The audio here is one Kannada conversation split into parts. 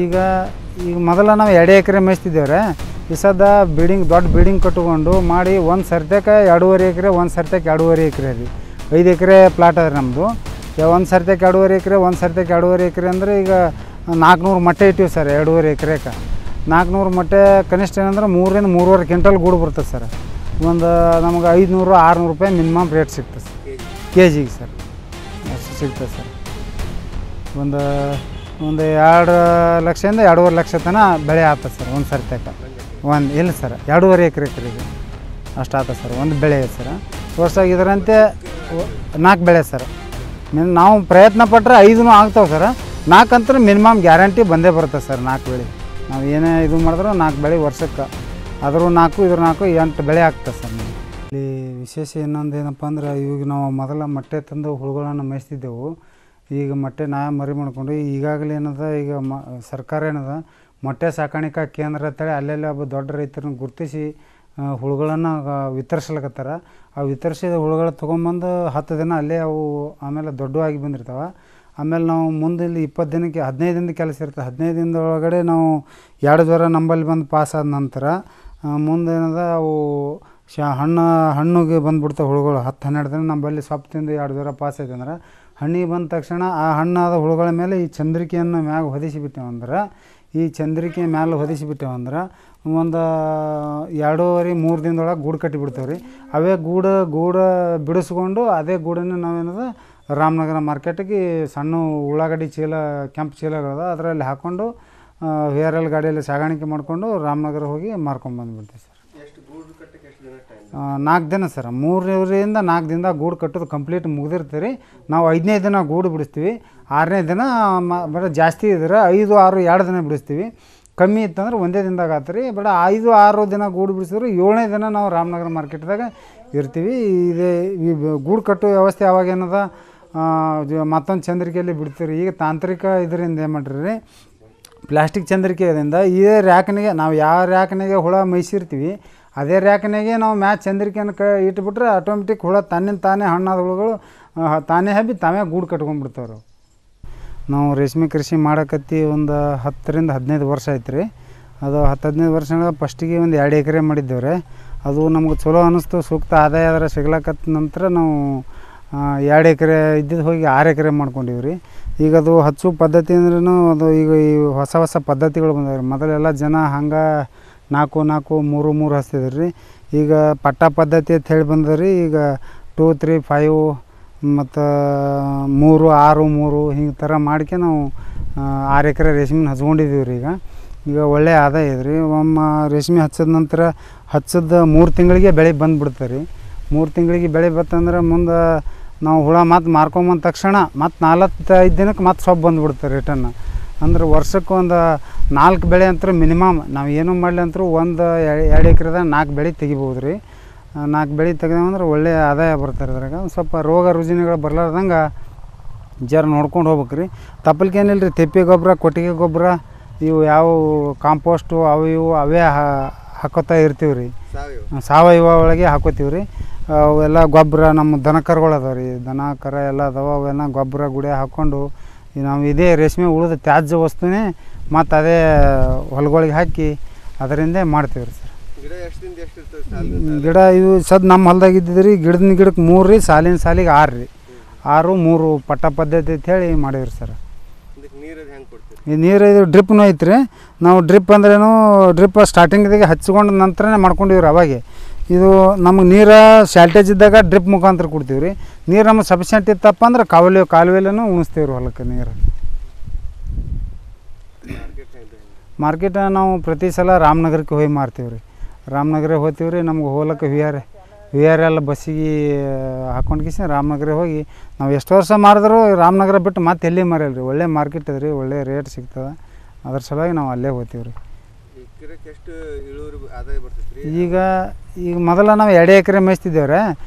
ಈಗ ಮೊದಲ ನಾವು 2 ಎಕರೆ ಮೇಯಿಸ್ತಿದ್ದೇವ್ರೆ. ಈ ಸದ್ದ ದೊಡ್ಡ ಬಿಲ್ಡಿಂಗ್ ಕಟ್ಕೊಂಡು ಮಾಡಿ ಒಂದು ಸರ್ತಿಗೆ 2.5 ಎಕರೆ, ಒಂದು ಸರ್ತಿಗೆ 2.5 ಎಕರೆ ರೀ. 5 ಎಕರೆ ಪ್ಲಾಟ್ ಅದ ನಮ್ಮದು. ಒಂದು ಸರ್ತಿಗೆ 2.5 ಎಕರೆ, ಒಂದು ಸರ್ತಿಗೆ 2.5 ಎಕರೆ ಅಂದರೆ ಈಗ 400 ಮೊಟ್ಟೆ ಇಟ್ಟಿವಿ ಸರ್. 2.5 ಎಕರೆಗೆ 400 ಮೊಟ್ಟೆ ಕನಿಷ್ಠ ಏನಂದ್ರೆ 3 ರಿಂದ 3.5 ಕ್ವಿಂಟಲ್ ಗೂಡು ಬರ್ತದೆ ಸರ್. ಒಂದು ನಮಗೆ 500-600 ರೂಪಾಯಿ ಮಿನಿಮಮ್ ರೇಟ್ ಸಿಗ್ತದೆ ಸರ್, ಕೆ ಜಿಗೆ ಸರ್. ಅಷ್ಟು ಸಿಗ್ತದೆ ಸರ್. ಒಂದು 2 ಲಕ್ಷದಿಂದ 2.5 ಲಕ್ಷ ತನಕ ಬೆಳೆ ಆಗ್ತದೆ ಸರ್ ಒಂದು ಸರ್ತಿಗೆ. ಇಲ್ಲ ಸರ್, 2.5 ಎಕರೆಗೆ ಅಷ್ಟು ಆಗ್ತದೆ ಸರ್ ಒಂದು ಬೆಳೆ ಸರ್. ವರ್ಷಾಗಿ ಇದರಂತೆ 4 ಬೆಳೆ ಸರ್. ನಾವು ಪ್ರಯತ್ನ ಪಟ್ಟರೆ 5 ಆಗ್ತಾವೆ ಸರ್. 4 ಅಂತೂ ಮಿನಿಮಮ್ ಗ್ಯಾರಂಟಿ ಬಂದೇ ಬರುತ್ತೆ ಸರ್. 4 ಬೆಳೆ ನಾವು ಏನೇ ಇದು ಮಾಡಿದ್ರು 4 ಬೆಳೆ ವರ್ಷಕ್ಕೆ, ಅದ್ರ 4 ಇದ್ರ 4 8 ಬೆಳೆ ಆಗ್ತದೆ ಸರ್. ಇಲ್ಲಿ ವಿಶೇಷ ಇನ್ನೊಂದು ಏನಪ್ಪ ಅಂದ್ರೆ, ಇವಾಗ ನಾವು ಮೊದಲ ಮೊಟ್ಟೆ ತಂದು ಹುಳುಗಳನ್ನು ಮೇಯಿಸ್ತಿದ್ದೆವು. ಈಗ ಮೊಟ್ಟೆ ನಾವೇ ಮರಿ ಮಾಡ್ಕೊಂಡು ಈಗಾಗಲೇ ಏನದ, ಈಗ ಸರ್ಕಾರ ಏನದ ಮೊಟ್ಟೆ ಸಾಕಾಣಿಕಾ ಕೇಂದ್ರ ಅಂತೇಳಿ ಅಲ್ಲೆಲ್ಲ ಒಬ್ಬ ದೊಡ್ಡ ರೈತರನ್ನ ಗುರುತಿಸಿ ಹುಳುಗಳನ್ನು ವಿತರಿಸ್ಲಿಕತ್ತಾರ. ಆ ವಿತರಿಸಿದ ಹುಳುಗಳು ತೊಗೊಂಬಂದು 10 ದಿನ ಅಲ್ಲೇ ಅವು ಆಮೇಲೆ ದೊಡ್ಡವಾಗಿ ಬಂದಿರ್ತಾವೆ. ಆಮೇಲೆ ನಾವು ಮುಂದೆ ಇಲ್ಲಿ 20 ದಿನಕ್ಕೆ 15 ದಿನದ ಕೆಲಸ ಇರ್ತದೆ. 15 ದಿನದ ಒಳಗಡೆ ನಾವು 2 ಜ್ವರ ನಂಬಲ್ಲಿ ಬಂದು ಪಾಸ್ ಆದ ನಂತರ ಮುಂದೆ ಏನದ ಅವು ಹಣ್ಣಿಗೆ ಬಂದುಬಿಡ್ತಾವೆ ಹುಳುಗಳು. 10-12 ದಿನ ನಂಬಲ್ಲಿ ಸೊಪ್ಪು ತಿಂದು 2 ಜ್ವರ ಪಾಸ್ ಆಯ್ತು ಅಂದ್ರೆ, ಹಣ್ಣಿಗೆ ಬಂದ ತಕ್ಷಣ ಆ ಹಣ್ಣಾದ ಹುಳುಗಳ ಮೇಲೆ ಈ ಚಂದ್ರಿಕೆಯನ್ನು ಮ್ಯಾಗ ಹೊದಿಸಿಬಿಟ್ಟೆವಂದ್ರೆ, ಈ ಚಂದ್ರಿಕೆ ಮ್ಯಾಲೆ ಹೊದಿಸಿಬಿಟ್ಟೆವಂದ್ರೆ ಒಂದು 2-3 ದಿನದೊಳಗೆ ಗೂಡು ಕಟ್ಟಿಬಿಡ್ತೇವೆ ರೀ. ಅವೇ ಗೂಡು ಬಿಡಿಸ್ಕೊಂಡು ಅದೇ ಗೂಡನ್ನು ನಾವೇನದ ರಾಮನಗರ ಮಾರ್ಕೆಟಿಗೆ ಸಣ್ಣ ಉಳ್ಳಾಗಡ್ಡಿ ಚೀಲ, ಕೆಂಪು ಚೀಲಗಳದ ಅದರಲ್ಲಿ ಹಾಕ್ಕೊಂಡು ವೇರಲ್ಲಿ ಗಾಡಿಯಲ್ಲಿ ಸಾಗಾಣಿಕೆ ಮಾಡಿಕೊಂಡು ರಾಮನಗರ ಹೋಗಿ ಮಾರ್ಕೊಂಡ್ಬಂದುಬಿಡ್ತೀವಿ ಸರ್. 4 ದಿನ ಸರ್. 3ರಿಂದ 4 ದಿನದಾಗ ಗೂಡು ಕಟ್ಟೋದು ಕಂಪ್ಲೀಟ್ ಮುಗಿದಿರ್ತೀವಿ ರೀ. ನಾವು 5ನೇ ದಿನ ಗೂಡು ಬಿಡಿಸ್ತೀವಿ. 6ನೇ ದಿನ ಬರೀ ಜಾಸ್ತಿ ಇದ್ರೆ 5-6 2 ದಿನ ಬಿಡಿಸ್ತೀವಿ. ಕಮ್ಮಿ ಇತ್ತಂದ್ರೆ ಒಂದೇ ದಿನದಾಗ ಆತ್ರಿ. ಬಟ್ 5-6 ದಿನ ಗೂಡು ಬಿಡಿಸಿದ್ರು 7ನೇ ದಿನ ನಾವು ರಾಮನಗರ ಮಾರ್ಕೆಟ್ದಾಗ ಇರ್ತೀವಿ. ಇದೇ ಈ ಗೂಡು ಕಟ್ಟೋ ವ್ಯವಸ್ಥೆ ಅವಾಗ ಏನದ ಮತ್ತೊಂದು ಚಂದ್ರಿಕೆಯಲ್ಲಿ ಬಿಡ್ತೀವಿ. ಈಗ ತಾಂತ್ರಿಕ ಇದರಿಂದ ಏನು ಮಾಡಿರಿ, ಪ್ಲಾಸ್ಟಿಕ್ ಚಂದ್ರಿಕೆಯಿಂದ ಇದೇ ರ್ಯಾಕ್ನಿಗೆ ನಾವು ಯಾವ ರ್ಯಾಕ್ನಿಗೆ ಹುಳ ಮೇಯಿಸಿರ್ತೀವಿ ಅದೇ ರ್ಯಾಕ್ನಿಗೆ ನಾವು ಮ್ಯಾಚ್ ಚಂದ್ರಿಕೆಯನ್ನು ಇಟ್ಬಿಟ್ರೆ ಆಟೋಮೆಟಿಕ್ ಹುಳ ತನ್ನಿಂದ ತಾನೇ ಹಣ್ಣಾದ ಹುಳುಗಳು ತಾನೇ ಹಬ್ಬಿ ತಾವೇ ಗೂಡು ಕಟ್ಕೊಂಡ್ಬಿಡ್ತಾವ್ರು. ನಾವು ರೇಷ್ಮೆ ಕೃಷಿ ಮಾಡೋಕತ್ತಿ ಒಂದು 10ರಿಂದ 15 ವರ್ಷ ಆಯ್ತು ರೀ. ಅದು 10-15 ವರ್ಷ ಫಸ್ಟಿಗೆ ಒಂದು 2 ಎಕರೆ ಮಾಡಿದ್ದೇವ್ರೆ. ಅದು ನಮ್ಗೆ ಚಲೋ ಅನ್ನಿಸ್ತು, ಸೂಕ್ತ ಆದಾಯ ಅದರ ಸಿಗ್ಲಕತ್ತ ನಂತರ ನಾವು 2 ಎಕರೆ ಇದ್ದಿದ್ದು ಹೋಗಿ 6 ಎಕರೆ ಮಾಡ್ಕೊಂಡಿವಿ ರೀ. ಈಗ ಅದು ಹಚ್ಚು ಪದ್ಧತಿ ಅಂದ್ರೂ ಅದು ಈಗ ಈ ಹೊಸ ಪದ್ಧತಿಗಳು ಬಂದವ್ರಿ. ಮೊದಲೆಲ್ಲ ಜನ ಹಂಗೆ 4-3 ಹಚ್ತಿದ್ರು ರೀ. ಈಗ ಪಟ್ಟ ಪದ್ಧತಿ ಅಂತ ಹೇಳಿ ಬಂದದ್ರಿ. ಈಗ 2, 3, 5 ಮತ್ತು 3, 6, 3 ಹಿಂಗೆ ಥರ ಮಾಡ್ಕೆ ನಾವು 6 ಎಕರೆ ರೇಷ್ಮೆನ ಹಚ್ಕೊಂಡಿದ್ದೀವಿ ರೀ. ಈಗ ಒಳ್ಳೆಯ ಆದಾಯ ಇದೆ ರೀ. ರೇಷ್ಮೆ ಹಚ್ಚಿದ ನಂತರ 3 ತಿಂಗಳಿಗೆ ಬೆಳೆ ಬಂದುಬಿಡ್ತಾರೆ ರೀ. 3 ತಿಂಗಳಿಗೆ ಬೆಳೆ ಬತ್ತಂದ್ರೆ ಮುಂದೆ ನಾವು ಹುಳ ಮತ್ತು ಮಾರ್ಕೊಂಬಂದ ತಕ್ಷಣ ಮತ್ತು 4-5 ದಿನಕ್ಕೆ ಮತ್ತೆ ಸೊಪ್ಪು ಬಂದುಬಿಡ್ತಾರೆ ರಿಟರ್ನ್. ಅಂದ್ರೆ ವರ್ಷಕ್ಕೆ ಒಂದು 4 ಬೆಳೆ ಅಂತೂ ಮಿನಿಮಮ್ ನಾವು ಏನೂ ಮಾಡಲಿ ಅಂತರೂ 1-2 ಎಕರೆದಾಗ 4 ಬೆಳೆ ತೆಗಿಬೋದು ರೀ. 4 ಬೆಳೆ ತೆಗೆದಂದ್ರೆ ಒಳ್ಳೆಯ ಆದಾಯ ಬರ್ತಾರೆ. ಅದ್ರಾಗ ಸ್ವಲ್ಪ ರೋಗ ರುಜಿನಗಳು ಬರ್ಲಾರ್ದಂಗೆ ಜರ ನೋಡ್ಕೊಂಡು ಹೋಗ್ಬೇಕು ರೀ. ತಪ್ಪಲ್ಕೇನಿಲ್ಲ ರೀ. ತಿಪ್ಪೆ ಗೊಬ್ಬರ, ಕೊಟ್ಟಿಗೆ ಗೊಬ್ಬರ, ಇವು ಯಾವ ಕಾಂಪೋಸ್ಟು ಅವೇ ಹಾಕೋತಾ ಇರ್ತೀವಿ ರೀ. ಸಾವಯವ ಒಳಗೆ ಹಾಕೋತೀವಿ ರೀ. ಅವೆಲ್ಲ ಗೊಬ್ಬರ ನಮ್ಮ ದನ ಕರುಗಳು ಅದಾವೆ ರೀ. ದನ ಕರ ಎಲ್ಲ ಅದಾವೆ. ಅವೆಲ್ಲ ಗೊಬ್ಬರ ಗುಡಿ ಹಾಕ್ಕೊಂಡು ನಾವು ಇದೇ ರೇಷ್ಮೆ ಉಳಿದ ತ್ಯಾಜ್ಯ ವಸ್ತುನೇ ಮತ್ತು ಅದೇ ಹೊಲಗಳಿಗೆ ಹಾಕಿ ಅದರಿಂದ ಮಾಡ್ತೀವಿ ರೀ ಸರ್. ಗಿಡ ಇದು ನಮ್ಮ ಹೊಲ್ದಾಗ ಇದ್ದಿದ್ದು ರೀ. ಗಿಡಕ್ಕೆ 3 ರೀ, ಸಾಲಿನ ಸಾಲಿಗೆ 6 ರೀ. 6, 3 ಪಟ್ಟ ಪದ್ಧತಿ ಅಂತೇಳಿ ಮಾಡೀವಿ ಸರ್. ಈ ನೀರು ಇದು ಡ್ರಿಪ್ನೂ ಐತ್ರಿ. ನಾವು ಡ್ರಿಪ್ ಅಂದ್ರೇನು, ಡ್ರಿಪ್ ಸ್ಟಾರ್ಟಿಂಗ್ದಾಗೆ ಹಚ್ಕೊಂಡು ನಂತರನೇ ಮಾಡ್ಕೊಂಡಿವಿ ರೀ. ಅವಾಗೆ ಇದು ನಮಗೆ ನೀರು ಶಾರ್ಟೇಜ್ ಇದ್ದಾಗ ಡ್ರಿಪ್ ಮುಖಾಂತರ ಕೊಡ್ತೀವಿ ರೀ. ನೀರು ನಮಗೆ ಸಫಿಷಿಯೆಂಟ್ ಇತ್ತಪ್ಪ ಅಂದ್ರೆ ಕಾಲುವೆಲ್ಲೂ ಉಣಿಸ್ತೀವಿ ರೀ ಹೊಲಕ್ಕೆ ನೀರು. ಮಾರ್ಕೆಟ್ ನಾವು ಪ್ರತಿ ಸಲ ರಾಮನಗರಕ್ಕೆ ಹೋಗಿ ಮಾರ್ತೀವಿ ರೀ. ರಾಮನಗರ ಹೋಗ್ತೀವಿ ರೀ. ನಮ್ಗೆ ಹೋಗ್ಲಿಕ್ಕೆ ವಿ ಆರ್ ಎಲ್ಲ ಬಸ್ಸಿಗೆ ಹಾಕ್ಕೊಂಡು ರಾಮನಗರ ಹೋಗಿ ನಾವು ಎಷ್ಟು ವರ್ಷ ಮಾರಿದ್ರು ರಾಮನಗರ ಬಿಟ್ಟು ಮತ್ತೆ ಎಲ್ಲಿ ಮಾರಿಲ್ಲ ರೀ. ಒಳ್ಳೆ ಮಾರ್ಕೆಟ್ ಇದೆ ರೀ, ಒಳ್ಳೆ ರೇಟ್ ಸಿಗ್ತದೆ. ಅದ್ರ ಸಲುವಾಗಿ ನಾವು ಅಲ್ಲೇ ಹೋಗ್ತೀವಿ ರೀ. ಈಗ ಮೊದಲ ನಾವು 2 ಎಕರೆ ಮೇಯಿಸ್ತಿದ್ದೇವ್ರೆ.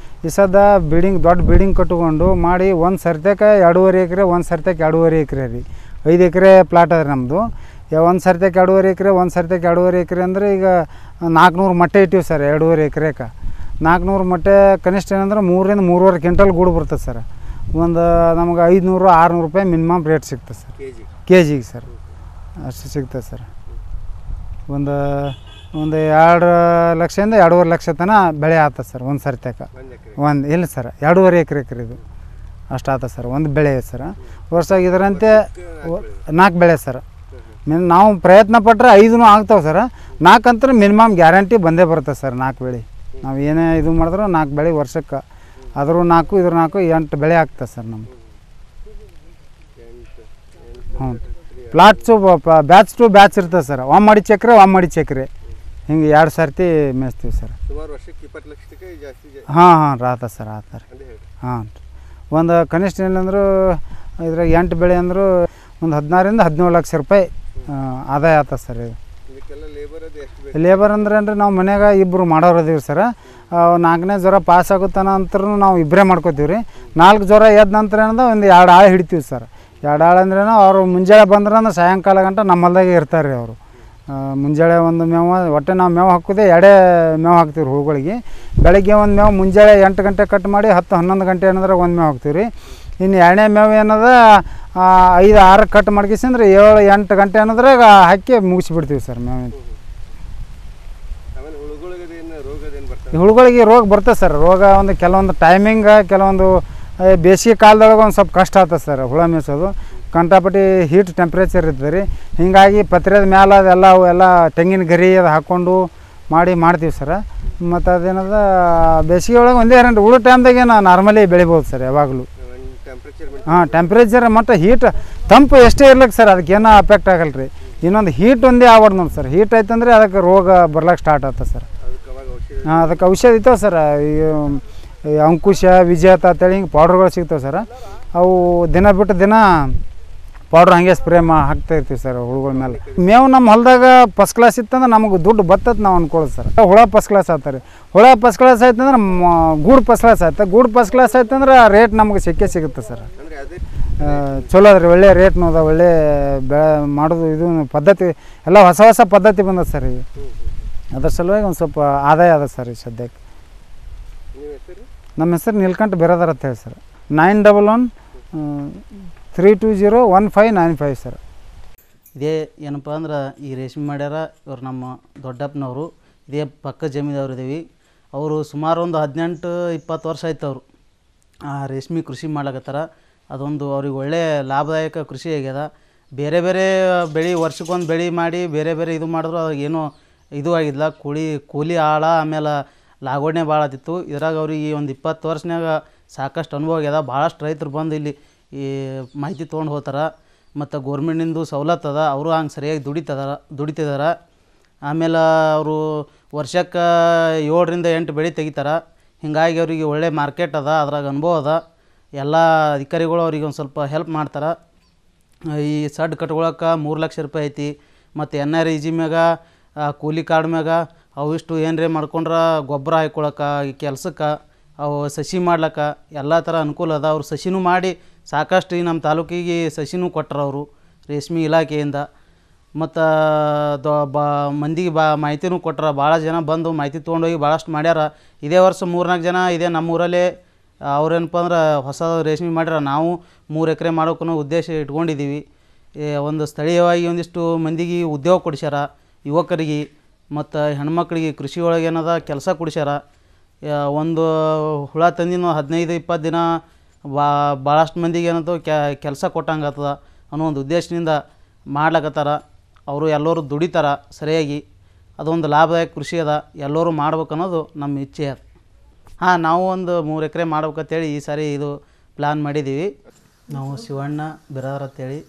ಈ ಸದ್ದ ದೊಡ್ಡ ಬಿಲ್ಡಿಂಗ್ ಕಟ್ಕೊಂಡು ಮಾಡಿ ಒಂದು ಸರ್ತಿಗೆ 2.5 ಎಕರೆ, ಒಂದು ಸರ್ತಿಗೆ 2.5 ಎಕರೆ ರೀ. 5 ಎಕರೆ ಪ್ಲಾಟ್ ಅದ ನಮ್ಮದು. ಒಂದು ಸರ್ತಿಗೆ 2.5 ಎಕರೆ, ಒಂದು ಸರ್ತಿಗೆ 2.5 ಎಕರೆ ಅಂದರೆ ಈಗ 400 ಮೊಟ್ಟೆ ಇಟ್ಟಿವಿ ಸರ್. 2.5 ಎಕರೆಗೆ 400 ಮೊಟ್ಟೆ ಕನಿಷ್ಠ ಏನಂದ್ರೆ 3 ರಿಂದ 3.5 ಕ್ವಿಂಟಲ್ ಗೂಡು ಬರ್ತದೆ ಸರ್. ಒಂದು ನಮಗೆ 500-600 ರೂಪಾಯಿ ಮಿನಿಮಮ್ ರೇಟ್ ಸಿಗ್ತದೆ ಸರ್, ಕೆ ಜಿಗೆ ಸರ್. ಅಷ್ಟು ಸಿಗ್ತದೆ ಸರ್. ಒಂದು 2 ಲಕ್ಷದಿಂದ 2.5 ಲಕ್ಷ ತನಕ ಬೆಳೆ ಆಗ್ತದೆ ಸರ್ ಒಂದು ಸರ್ತಿಯಾಕ. ಇಲ್ಲ ಸರ್ 2.5 ಎಕರೆ ಇದು ಅಷ್ಟು ಆಗ್ತದೆ ಸರ್ ಒಂದು ಬೆಳೆ ಸರ್. ವರ್ಷಾಗ ಇದರಂತೆ 4 ಬೆಳೆ ಸರ್. ನಾವು ಪ್ರಯತ್ನ ಪಟ್ಟರೆ 5 ಆಗ್ತಾವೆ ಸರ್. 4 ಅಂತೂ ಮಿನಿಮಮ್ ಗ್ಯಾರಂಟಿ ಬಂದೇ ಬರುತ್ತೆ ಸರ್. 4 ಬೆಳೆ ನಾವು ಏನೇ ಇದು ಮಾಡಿದ್ರು 4 ಬೆಳೆ ವರ್ಷಕ್ಕೆ, ಅದ್ರ 4 ಇದ್ರ 4 8 ಬೆಳೆ ಆಗ್ತದೆ ಸರ್ ನಮ್ಗೆ. ಹ್ಞೂ ಪ್ಲಾಟ್ಸು ಬ್ಯಾಚ್ ಟು ಬ್ಯಾಚ್ ಇರ್ತದೆ ಸರ್. ಒಮ್ಮಡಿ ಚಕ್ರೆ ಹಿಂಗೆ 2 ಸರ್ತಿ ಮೇಯ್ಸ್ತೀವಿ ಸರ್. ಹಾಂ ರಾತ ಸರ್ ಆತಾರೆ. ಹಾಂ ಒಂದು ಕನಿಷ್ಠ ಏನಂದ್ರು ಇದ್ರಾಗ 8 ಬೆಳೆ ಅಂದರೂ ಒಂದು 16ರಿಂದ 17 ಲಕ್ಷ ರೂಪಾಯಿ ಆದಾಯ ಆಗ್ತದೆ ಸರ್. ಇದು ಲೇಬರ್ ಅಂದ್ರೆ ನಾವು ಮನ್ಯಾಗ 2 ಮಾಡೋರು ಅದೀವಿ ಸರ್. 4ನೇ ಜ್ವರ ಪಾಸ್ ಆಗುತ್ತಾನ ಅಂತರೂ ನಾವು 2 ಮಾಡ್ಕೋತೀವಿ ರೀ. 4 ಜ್ವರ ಎದ್ದ ನಂತರ ಏನದ ಒಂದು 2 ಆಳು ಹಿಡಿತೀವಿ ಸರ್. 2 ಆಳು ಅಂದ್ರೇನು ಅವರು ಮುಂಜಾನೆ ಬಂದ್ರೆ ಸಾಯಂಕಾಲ ಗಂಟ ನಮ್ಮಲ್ದಾಗೆ ಇರ್ತಾರೆ ರೀ ಅವರು. ಮುಂಜಾನೆ ಒಂದು ಮೇವು ಒಟ್ಟೆ ನಾವು ಮೇವು ಹಾಕೋದೇ 2 ಮೇವು ಹಾಕ್ತೀವಿ ರೀ ಹುಳುಗಳಿಗೆ. ಬೆಳಗ್ಗೆ ಒಂದು ಮೇವು ಮುಂಜಾನೆ 8 ಗಂಟೆ ಕಟ್ ಮಾಡಿ 10-11 ಗಂಟೆ ಏನಂದ್ರೆ ಒಂದು ಮೇವು ಹಾಕ್ತೀವಿ ರೀ. ಇನ್ನು 2ನೇ ಮೇವು ಏನದ 5-6 ಕಟ್ ಮಾಡ್ಕಿಸಂದ್ರೆ 7-8 ಗಂಟೆ ಅನ್ನೋದ್ರಾಗ ಹಾಕಿ ಮುಗಿಸ್ಬಿಡ್ತೀವಿ ಸರ್ ಮೇವು. ಹುಳುಗಳಿಗೆ ರೋಗ ಬರ್ತದೆ ಸರ್. ರೋಗ ಒಂದು ಕೆಲವೊಂದು ಟೈಮಿಂಗ್, ಕೆಲವೊಂದು ಬೇಸಿಗೆ ಕಾಲದೊಳಗೆ ಒಂದು ಸ್ವಲ್ಪ ಕಷ್ಟ ಆಗ್ತದೆ ಸರ್ ಹುಳ ಮೇಯಿಸೋದು. ಕಂಟಾಪಟ್ಟಿ ಹೀಟ್ ಟೆಂಪ್ರೇಚರ್ ಇರ್ತದೆ ರೀ. ಹೀಗಾಗಿ ಪತ್ರದ ಮ್ಯಾಲೆ ಅವೆಲ್ಲ ತೆಂಗಿನ ಗರಿ ಅದು ಹಾಕ್ಕೊಂಡು ಮಾಡ್ತೀವಿ ಸರ್. ಮತ್ತು ಅದೇನದ ಬೇಸಿಗೆ ಒಳಗೆ ಒಂದೇ 2 ಉಳು ಟೈಮ್ದಾಗೆ ನಾರ್ಮಲಿ ಬೆಳಿಬೋದು ಸರ್ ಯಾವಾಗಲೂ. ಹಾಂ ಟೆಂಪ್ರೇಚರ್ ಮತ್ತು ಹೀಟ್ ತಂಪು ಎಷ್ಟೇ ಇರ್ಲಿಕ್ಕೆ ಸರ್ ಅದಕ್ಕೇನೋ ಅಫೆಕ್ಟ್ ಆಗಲ್ಲ ರೀ. ಇನ್ನೊಂದು ಹೀಟ್ ಒಂದೇ ಆಗ್ಬಾರ್ದು ನೋಡಿ ಸರ್. ಹೀಟ್ ಆಯ್ತಂದ್ರೆ ಅದಕ್ಕೆ ರೋಗ ಬರ್ಲಿಕ್ಕೆ ಸ್ಟಾರ್ಟ್ ಆಗ್ತದೆ ಸರ್. ಹಾಂ ಅದಕ್ಕೆ ಔಷಧಿ ಇದ್ದಾವೆ ಸರ್. ಈ ಅಂಕುಶ ವಿಜೇತ ಅಂತೇಳಿ ಹಿಂಗೆ ಪೌಡ್ರ್ಗಳು ಸಿಗ್ತಾವೆ ಸರ್. ಅವು ದಿನ ಬಿಟ್ಟು ದಿನ ಪೌಡ್ರ್ ಹಾಗೆ ಸ್ಪ್ರೇ ಹಾಕ್ತಾ ಇರ್ತೀವಿ ಸರ್ ಹುಳುಗಳ ಮೇಲೆ. ಮೇವು ನಮ್ಮ ಹೊಲದಾಗ ಫಸ್ಟ್ ಕ್ಲಾಸ್ ಇತ್ತಂದ್ರೆ ನಮಗೆ ದುಡ್ಡು ಬರ್ತದೆ ನಾವು ಅನ್ಕೊಳ್ಳೋದು ಸರ್. ಹುಳ ಫಸ್ಟ್ ಕ್ಲಾಸ್ ಆಗ್ತಾರೆ. ಹುಳ ಫಸ್ಟ್ ಕ್ಲಾಸ್ ಆಯ್ತಂದ್ರೆ ಗೂಡು ಫಸ್ಟ್ ಕ್ಲಾಸ್ ಆಯ್ತು. ಗೂಡು ಫಸ್ಟ್ ಕ್ಲಾಸ್ ಆಯ್ತಂದ್ರೆ ರೇಟ್ ನಮಗೆ ಸಿಗುತ್ತೆ ಸರ್. ಚಲೋ ಅದ್ರಿ. ಒಳ್ಳೆ ರೇಟ್ನೂ ಅದ. ಒಳ್ಳೆ ಬೆಳೆ ಮಾಡೋದು ಇದು ಪದ್ಧತಿ ಎಲ್ಲ ಹೊಸ ಪದ್ಧತಿ ಬಂದದ ಸರ್ ಈಗ. ಅದ್ರ ಸಲುವಾಗಿ ಒಂದು ಸ್ವಲ್ಪ ಆದಾಯ ಅದ ಸರ್ ಈ ಸದ್ಯಕ್ಕೆ. ನಮ್ಮ ಹೆಸರು ನೀಲ್ಕಂಠ ಬಿರಾದಾರ ಅಂತ ಹೇಳಿ ಸರ್. 9113201595 ಸರ್. ಇದೇ ಏನಪ್ಪ ಅಂದ್ರೆ ಈ ರೇಷ್ಮೆ ಮಾಡ್ಯಾರ ಇವ್ರು ನಮ್ಮ ದೊಡ್ಡಪ್ಪನವರು. ಇದೇ ಪಕ್ಕ ಜಮೀನವ್ರು ಇದ್ದೀವಿ. ಅವರು ಸುಮಾರು ಒಂದು 18-20 ವರ್ಷ ಆಯ್ತು ಅವರು ರೇಷ್ಮೆ ಕೃಷಿ ಮಾಡ್ಲಕತ್ತಾರ. ಅದೊಂದು ಅವ್ರಿಗೆ ಒಳ್ಳೆ ಲಾಭದಾಯಕ ಕೃಷಿ ಆಗ್ಯದ. ಬೇರೆ ಬೆಳೆ ವರ್ಷಕ್ಕೊಂದು ಬೆಳೆ ಮಾಡಿ ಬೇರೆ ಇದು ಮಾಡಿದ್ರು ಅವ್ರಿಗೇನು ಇದು ಆಗಿಲ್ಲ. ಕೂಲಿ ಆಳ ಆಮೇಲೆ ಲಾಗೋಣೆ ಭಾಳ ಆತಿತ್ತು. ಇದ್ರಾಗ ಅವ್ರಿಗೆ ಒಂದು 20 ವರ್ಷನಾಗ ಸಾಕಷ್ಟು ಅನುಭವ ಆಗ್ಯದ. ಭಾಳಷ್ಟು ರೈತರು ಬಂದು ಇಲ್ಲಿ ಈ ಮಾಹಿತಿ ತೊಗೊಂಡು ಹೋಗ್ತಾರೆ. ಮತ್ತು ಗೋರ್ಮೆಂಟಿಂದು ಸವಲತ್ತು ಅದ. ಅವರು ಹಂಗೆ ಸರಿಯಾಗಿ ದುಡಿತಿದ್ದಾರೆ. ಆಮೇಲೆ ಅವರು ವರ್ಷಕ್ಕೆ 7ರಿಂದ 8 ಬೆಳೆ ತೆಗಿತಾರೆ. ಹೀಗಾಗಿ ಅವರಿಗೆ ಒಳ್ಳೆ ಮಾರ್ಕೆಟ್ ಅದ. ಅದ್ರಾಗ ಅನುಭವ ಅದ. ಎಲ್ಲ ಅಧಿಕಾರಿಗಳು ಅವ್ರಿಗೆ ಒಂದು ಸ್ವಲ್ಪ ಹೆಲ್ಪ್ ಮಾಡ್ತಾರೆ. ಈ ಸಡ್ ಕಟ್ಕೊಳಕ್ಕೆ 3 ಲಕ್ಷ ರೂಪಾಯಿ ಐತಿ. ಮತ್ತು NREG ಮ್ಯಾಗ ಕೂಲಿ ಕಾರ್ಡ್ ಮ್ಯಾಗ ಅವು ಇಷ್ಟು ಏನರೇ ಮಾಡ್ಕೊಂಡ್ರೆ ಗೊಬ್ಬರ ಹಾಕ್ಕೊಳಕ್ಕೆ, ಈ ಕೆಲ್ಸಕ್ಕೆ, ಅವು ಸಸಿ ಮಾಡ್ಲಿಕ್ಕೆ ಎಲ್ಲ ಥರ ಅನುಕೂಲ ಅದ. ಅವ್ರು ಸಸಿನೂ ಮಾಡಿ ಸಾಕಷ್ಟು ಈ ನಮ್ಮ ತಾಲೂಕಿಗೆ ಸಸಿನೂ ಕೊಟ್ಟರು ಅವರು ರೇಷ್ಮೆ ಇಲಾಖೆಯಿಂದ. ಮತ್ತು ಮಂದಿಗೆ ಮಾಹಿತಿನೂ ಕೊಟ್ಟರು. ಭಾಳ ಜನ ಬಂದು ಮಾಹಿತಿ ತೊಗೊಂಡೋಗಿ ಭಾಳಷ್ಟು ಮಾಡ್ಯಾರ. ಇದೇ ವರ್ಷ 3-4 ಜನ ಇದೇ ನಮ್ಮೂರಲ್ಲೇ ಅವ್ರೇನಪ್ಪ ಅಂದ್ರೆ ಹೊಸ ರೇಷ್ಮೆ ಮಾಡ್ಯಾರ. ನಾವು 3 ಎಕರೆ ಮಾಡೋಕ್ಕೂ ಉದ್ದೇಶ ಇಟ್ಕೊಂಡಿದ್ದೀವಿ. ಒಂದು ಸ್ಥಳೀಯವಾಗಿ ಒಂದಿಷ್ಟು ಮಂದಿಗೆ ಉದ್ಯೋಗ ಕೊಡಿಸ್ಯಾರ, ಯುವಕರಿಗೆ ಮತ್ತು ಹೆಣ್ಮಕ್ಳಿಗೆ ಕೃಷಿ ಒಳಗೆ ಏನದ ಕೆಲಸ ಕೊಡಿಸ್ಯಾರ. ಒಂದು ಹುಳ ತಂದಿನ 15-20 ದಿನ ಭಾಳಷ್ಟು ಮಂದಿಗೆ ಏನಂತ ಕೆಲಸ ಕೊಟ್ಟಂಗೆ ಆಗ್ತದ ಅನ್ನೋ ಒಂದು ಉದ್ದೇಶದಿಂದ ಮಾಡ್ಲಕತ್ತಾರ. ಅವರು ಎಲ್ಲರೂ ದುಡಿತಾರ ಸರಿಯಾಗಿ. ಅದೊಂದು ಲಾಭದಾಯಕ ಕೃಷಿ ಅದ. ಎಲ್ಲರೂ ಮಾಡ್ಬೇಕು ಅನ್ನೋದು ನಮ್ಮ ಇಚ್ಛೆ ಅದ. ಹಾಂ ನಾವು ಒಂದು 3 ಎಕರೆ ಮಾಡ್ಬೇಕಂತೇಳಿ ಈ ಸಾರಿ ಇದು ಪ್ಲ್ಯಾನ್ ಮಾಡಿದ್ದೀವಿ. ನಾವು ಶಿವಣ್ಣ ಬಿರಾದಾರ ಅಂತೇಳಿ.